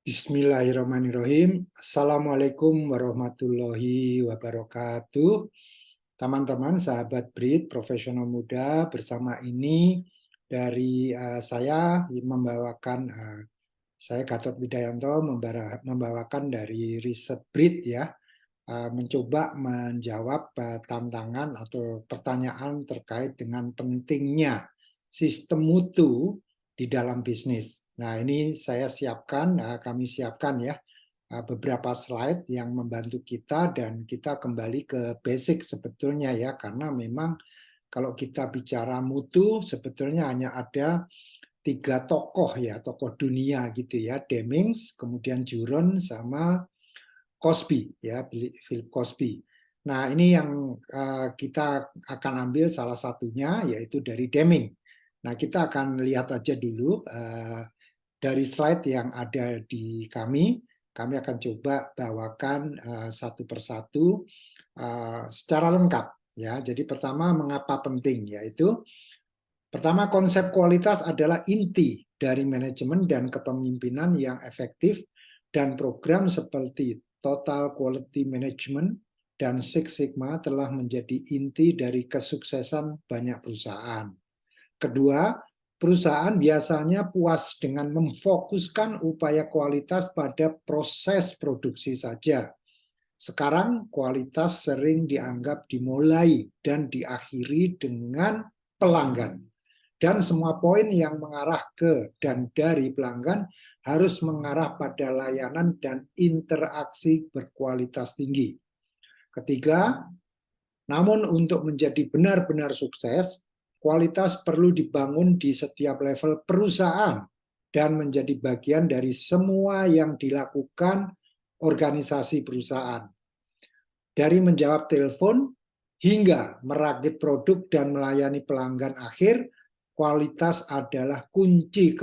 Bismillahirrahmanirrahim. Assalamualaikum warahmatullahi wabarakatuh. Teman-teman, sahabat BRIT, profesional muda, bersama ini dari saya membawakan, saya Gatot Widayanto membawakan dari riset BRIT ya, mencoba menjawab tantangan atau pertanyaan terkait dengan pentingnya sistem mutu di dalam bisnis. Nah, ini kami siapkan ya beberapa slide yang membantu kita dan kita kembali ke basic sebetulnya ya, karena memang kalau kita bicara mutu sebetulnya hanya ada tiga tokoh ya, tokoh dunia gitu ya, Deming, kemudian Juron sama Cosby ya, Philip Cosby. Nah, ini yang kita akan ambil salah satunya yaitu dari Deming. Nah, kita akan lihat aja dulu dari slide yang ada di kami. Kami akan coba bawakan satu persatu secara lengkap ya. Jadi pertama, mengapa penting, yaitu pertama, konsep kualitas adalah inti dari manajemen dan kepemimpinan yang efektif, dan program seperti Total Quality Management dan Six Sigma telah menjadi inti dari kesuksesan banyak perusahaan. Kedua, perusahaan biasanya puas dengan memfokuskan upaya kualitas pada proses produksi saja. Sekarang, kualitas sering dianggap dimulai dan diakhiri dengan pelanggan. Dan semua poin yang mengarah ke dan dari pelanggan harus mengarah pada layanan dan interaksi berkualitas tinggi. Ketiga, namun untuk menjadi benar-benar sukses, kualitas perlu dibangun di setiap level perusahaan dan menjadi bagian dari semua yang dilakukan organisasi perusahaan. Dari menjawab telepon hingga merakit produk dan melayani pelanggan akhir, kualitas adalah kunci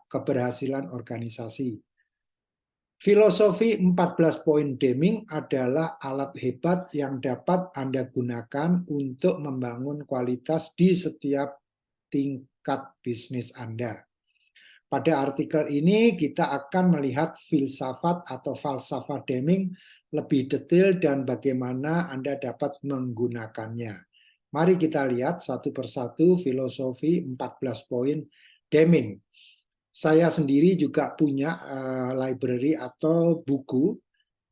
keberhasilan organisasi. Filosofi 14 poin Deming adalah alat hebat yang dapat Anda gunakan untuk membangun kualitas di setiap tingkat bisnis Anda. Pada artikel ini kita akan melihat filsafat atau falsafah Deming lebih detail dan bagaimana Anda dapat menggunakannya. Mari kita lihat satu persatu filosofi 14 poin Deming. Saya sendiri juga punya library atau buku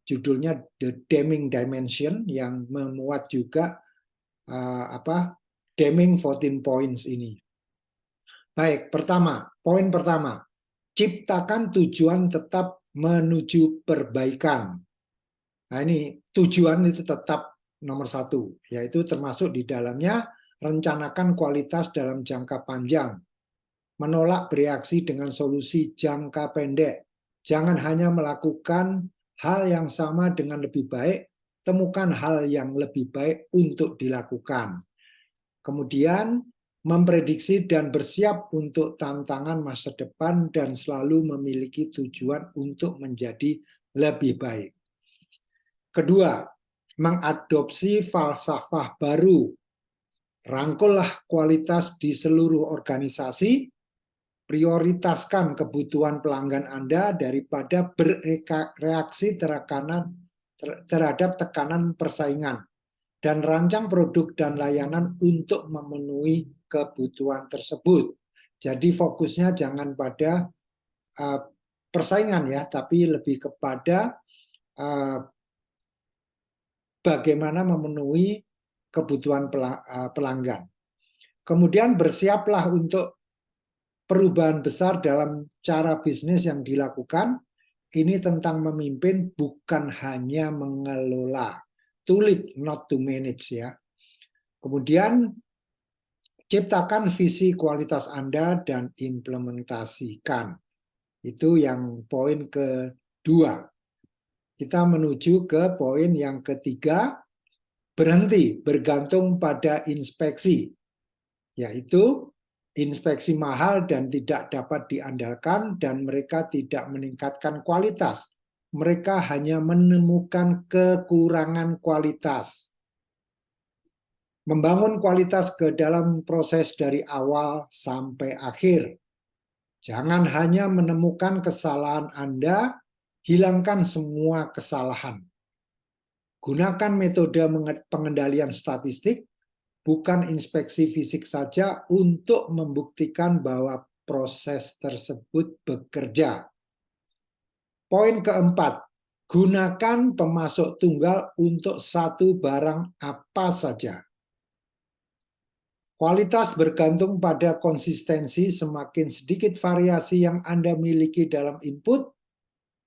judulnya The Deming Dimension yang memuat juga Deming 14 Points ini. Baik, poin pertama, ciptakan tujuan tetap menuju perbaikan. Nah, ini tujuan itu tetap nomor satu, yaitu termasuk di dalamnya rencanakan kualitas dalam jangka panjang, menolak bereaksi dengan solusi jangka pendek. Jangan hanya melakukan hal yang sama dengan lebih baik, temukan hal yang lebih baik untuk dilakukan. Kemudian, memprediksi dan bersiap untuk tantangan masa depan dan selalu memiliki tujuan untuk menjadi lebih baik. Kedua, mengadopsi falsafah baru. Rangkullah kualitas di seluruh organisasi, prioritaskan kebutuhan pelanggan Anda daripada bereaksi terhadap tekanan persaingan, dan rancang produk dan layanan untuk memenuhi kebutuhan tersebut. Jadi fokusnya jangan pada persaingan ya, tapi lebih kepada bagaimana memenuhi kebutuhan pelanggan. Kemudian bersiaplah untuk perubahan besar dalam cara bisnis yang dilakukan. Ini tentang memimpin, bukan hanya mengelola. To lead, not to manage ya. Kemudian ciptakan visi kualitas Anda dan implementasikan. Itu yang poin kedua. Kita menuju ke poin yang ketiga, berhenti bergantung pada inspeksi, yaitu inspeksi mahal dan tidak dapat diandalkan, dan mereka tidak meningkatkan kualitas. Mereka hanya menemukan kekurangan kualitas. Membangun kualitas ke dalam proses dari awal sampai akhir. Jangan hanya menemukan kesalahan Anda, hilangkan semua kesalahan. Gunakan metode pengendalian statistik, bukan inspeksi fisik saja, untuk membuktikan bahwa proses tersebut bekerja. Poin keempat, gunakan pemasok tunggal untuk satu barang apa saja. Kualitas bergantung pada konsistensi. Semakin sedikit variasi yang Anda miliki dalam input,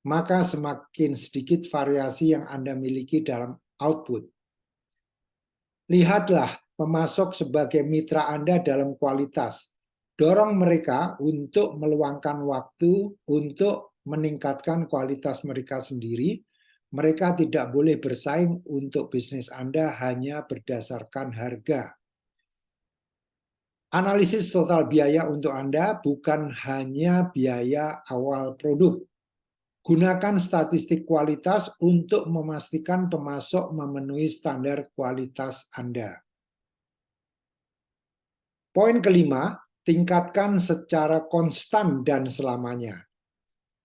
maka semakin sedikit variasi yang Anda miliki dalam output. Lihatlah pemasok sebagai mitra Anda dalam kualitas. Dorong mereka untuk meluangkan waktu untuk meningkatkan kualitas mereka sendiri. Mereka tidak boleh bersaing untuk bisnis Anda hanya berdasarkan harga. Analisis total biaya untuk Anda bukan hanya biaya awal produk. Gunakan statistik kualitas untuk memastikan pemasok memenuhi standar kualitas Anda. Poin kelima, tingkatkan secara konstan dan selamanya.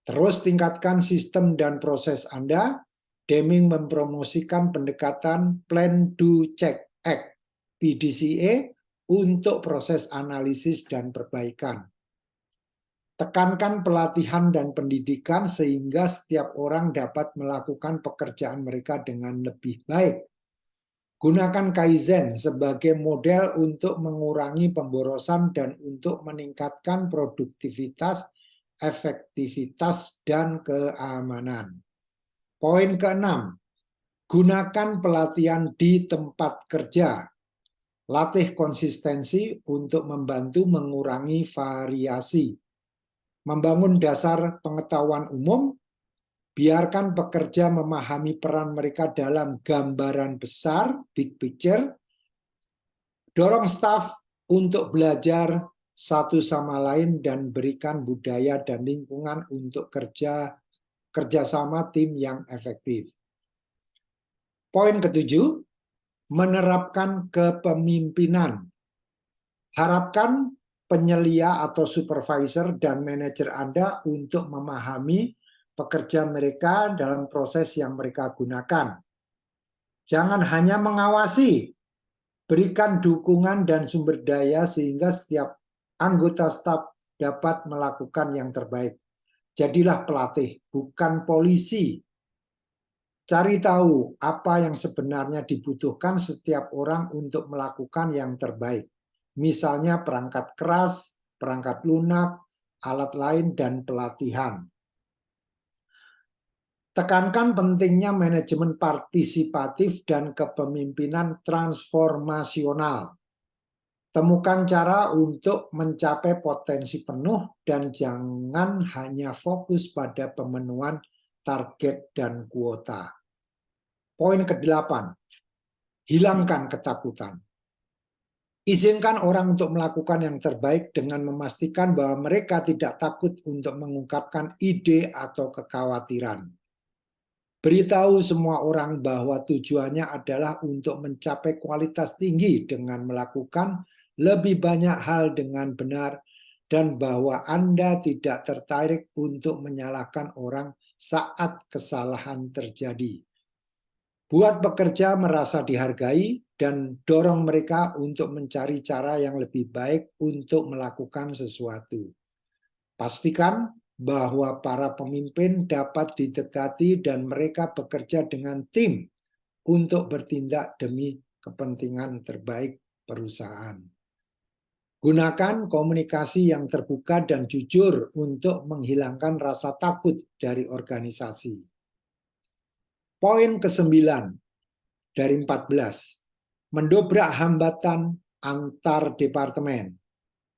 Terus tingkatkan sistem dan proses Anda. Deming mempromosikan pendekatan Plan, Do, Check, Act (PDCA) untuk proses analisis dan perbaikan. Tekankan pelatihan dan pendidikan sehingga setiap orang dapat melakukan pekerjaan mereka dengan lebih baik. Gunakan Kaizen sebagai model untuk mengurangi pemborosan dan untuk meningkatkan produktivitas, efektivitas, dan keamanan. Poin keenam, gunakan pelatihan di tempat kerja. Latih konsistensi untuk membantu mengurangi variasi. Membangun dasar pengetahuan umum. Biarkan pekerja memahami peran mereka dalam gambaran besar, big picture. Dorong staf untuk belajar satu sama lain dan berikan budaya dan lingkungan untuk kerjasama tim yang efektif. Poin ketujuh, menerapkan kepemimpinan. Harapkan penyelia atau supervisor dan manajer Anda untuk memahami pekerja mereka dalam proses yang mereka gunakan. Jangan hanya mengawasi, berikan dukungan dan sumber daya sehingga setiap anggota staf dapat melakukan yang terbaik. Jadilah pelatih, bukan polisi. Cari tahu apa yang sebenarnya dibutuhkan setiap orang untuk melakukan yang terbaik. Misalnya perangkat keras, perangkat lunak, alat lain, dan pelatihan. Tekankan pentingnya manajemen partisipatif dan kepemimpinan transformasional. Temukan cara untuk mencapai potensi penuh dan jangan hanya fokus pada pemenuhan target dan kuota. Poin ke-8, hilangkan ketakutan. Izinkan orang untuk melakukan yang terbaik dengan memastikan bahwa mereka tidak takut untuk mengungkapkan ide atau kekhawatiran. Beritahu semua orang bahwa tujuannya adalah untuk mencapai kualitas tinggi dengan melakukan lebih banyak hal dengan benar dan bahwa Anda tidak tertarik untuk menyalahkan orang saat kesalahan terjadi. Buat pekerja merasa dihargai dan dorong mereka untuk mencari cara yang lebih baik untuk melakukan sesuatu. Pastikan bahwa para pemimpin dapat didekati dan mereka bekerja dengan tim untuk bertindak demi kepentingan terbaik perusahaan. Gunakan komunikasi yang terbuka dan jujur untuk menghilangkan rasa takut dari organisasi. Poin ke-9 dari 14, mendobrak hambatan antar departemen.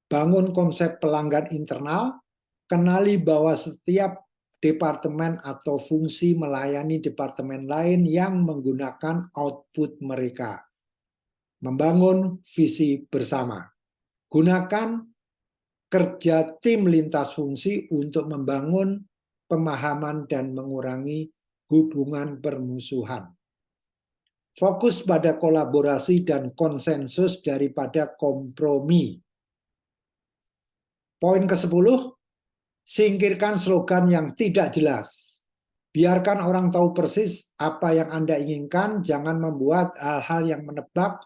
Bangun konsep pelanggan internal. Kenali bahwa setiap departemen atau fungsi melayani departemen lain yang menggunakan output mereka. Membangun visi bersama. Gunakan kerja tim lintas fungsi untuk membangun pemahaman dan mengurangi hubungan permusuhan. Fokus pada kolaborasi dan konsensus daripada kompromi. Poin ke-10, singkirkan slogan yang tidak jelas. Biarkan orang tahu persis apa yang Anda inginkan, jangan membuat hal-hal yang menebak.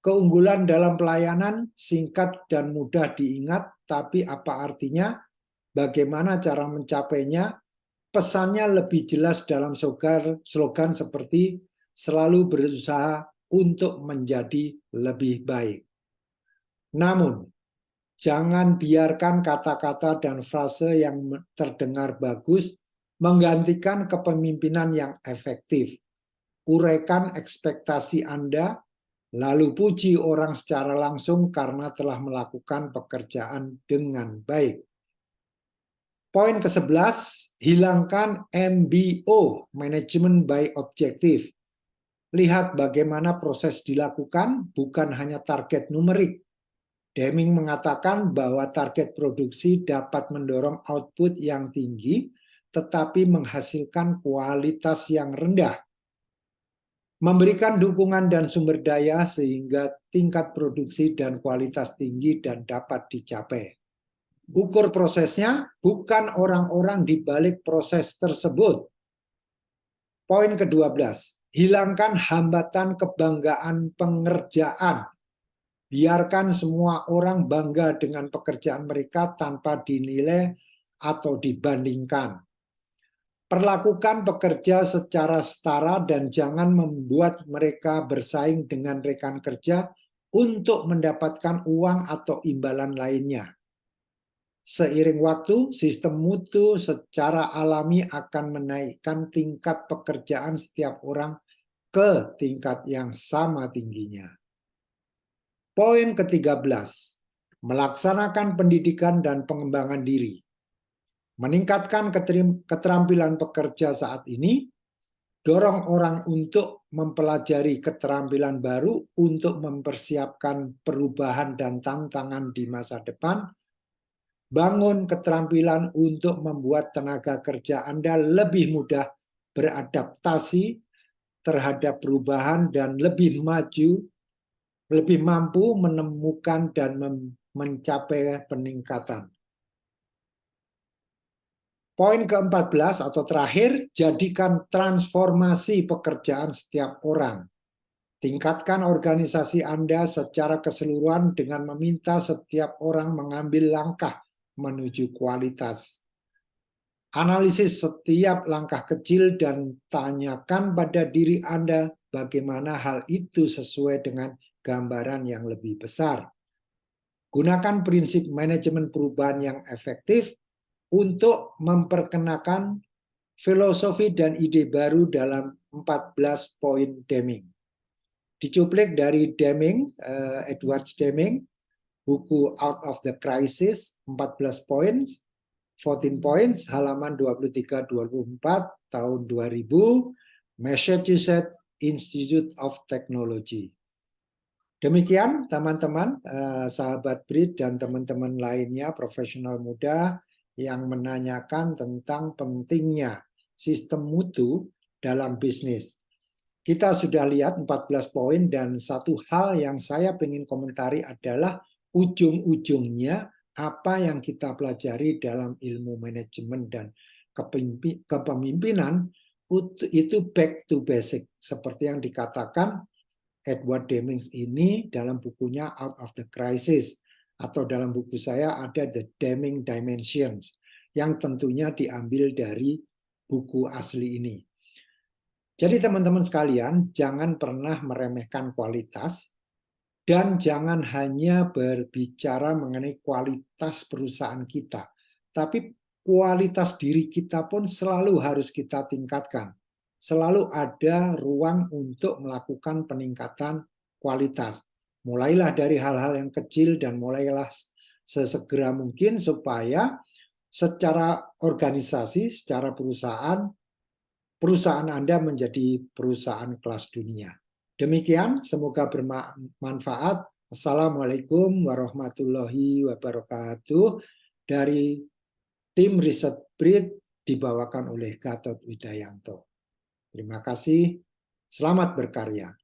Keunggulan dalam pelayanan singkat dan mudah diingat, tapi apa artinya? Bagaimana cara mencapainya? Pesannya lebih jelas dalam slogan seperti selalu berusaha untuk menjadi lebih baik. Namun, jangan biarkan kata-kata dan frase yang terdengar bagus menggantikan kepemimpinan yang efektif. Uraikan ekspektasi Anda, lalu puji orang secara langsung karena telah melakukan pekerjaan dengan baik. Poin ke-11, hilangkan MBO, Management by Objective. Lihat bagaimana proses dilakukan, bukan hanya target numerik. Deming mengatakan bahwa target produksi dapat mendorong output yang tinggi, tetapi menghasilkan kualitas yang rendah. Memberikan dukungan dan sumber daya sehingga tingkat produksi dan kualitas tinggi dan dapat dicapai. Ukur prosesnya, bukan orang-orang di balik proses tersebut. Poin ke-12, hilangkan hambatan kebanggaan pengerjaan. Biarkan semua orang bangga dengan pekerjaan mereka tanpa dinilai atau dibandingkan. Perlakukan pekerja secara setara dan jangan membuat mereka bersaing dengan rekan kerja untuk mendapatkan uang atau imbalan lainnya. Seiring waktu, sistem mutu secara alami akan menaikkan tingkat pekerjaan setiap orang ke tingkat yang sama tingginya. Poin ke-13, melaksanakan pendidikan dan pengembangan diri. Meningkatkan keterampilan pekerja saat ini, dorong orang untuk mempelajari keterampilan baru untuk mempersiapkan perubahan dan tantangan di masa depan, bangun keterampilan untuk membuat tenaga kerja Anda lebih mudah beradaptasi terhadap perubahan dan lebih maju, lebih mampu menemukan dan mencapai peningkatan. Poin ke-14 atau terakhir, jadikan transformasi pekerjaan setiap orang. Tingkatkan organisasi Anda secara keseluruhan dengan meminta setiap orang mengambil langkah menuju kualitas. Analisis setiap langkah kecil dan tanyakan pada diri Anda bagaimana hal itu sesuai dengan gambaran yang lebih besar. Gunakan prinsip manajemen perubahan yang efektif untuk memperkenalkan filosofi dan ide baru dalam 14 poin Deming. Dicuplik dari Deming, Edward Deming, buku Out of the Crisis, 14 poin, 14 points, halaman 23-24, tahun 2000, Massachusetts Institute of Technology. Demikian teman-teman, sahabat BRIT dan teman-teman lainnya, profesional muda, yang menanyakan tentang pentingnya sistem mutu dalam bisnis. Kita sudah lihat 14 poin dan satu hal yang saya ingin komentari adalah ujung-ujungnya apa yang kita pelajari dalam ilmu manajemen dan kepemimpinan itu back to basic. Seperti yang dikatakan Edward Deming ini dalam bukunya Out of the Crisis. Atau dalam buku saya ada The Deming Dimensions, yang tentunya diambil dari buku asli ini. Jadi teman-teman sekalian, jangan pernah meremehkan kualitas, dan jangan hanya berbicara mengenai kualitas perusahaan kita, tapi kualitas diri kita pun selalu harus kita tingkatkan. Selalu ada ruang untuk melakukan peningkatan kualitas. Mulailah dari hal-hal yang kecil dan mulailah sesegera mungkin supaya secara organisasi, secara perusahaan Anda menjadi perusahaan kelas dunia. Demikian, semoga bermanfaat. Assalamualaikum warahmatullahi wabarakatuh. Dari tim riset BRIT dibawakan oleh Gatot Widayanto. Terima kasih, selamat berkarya.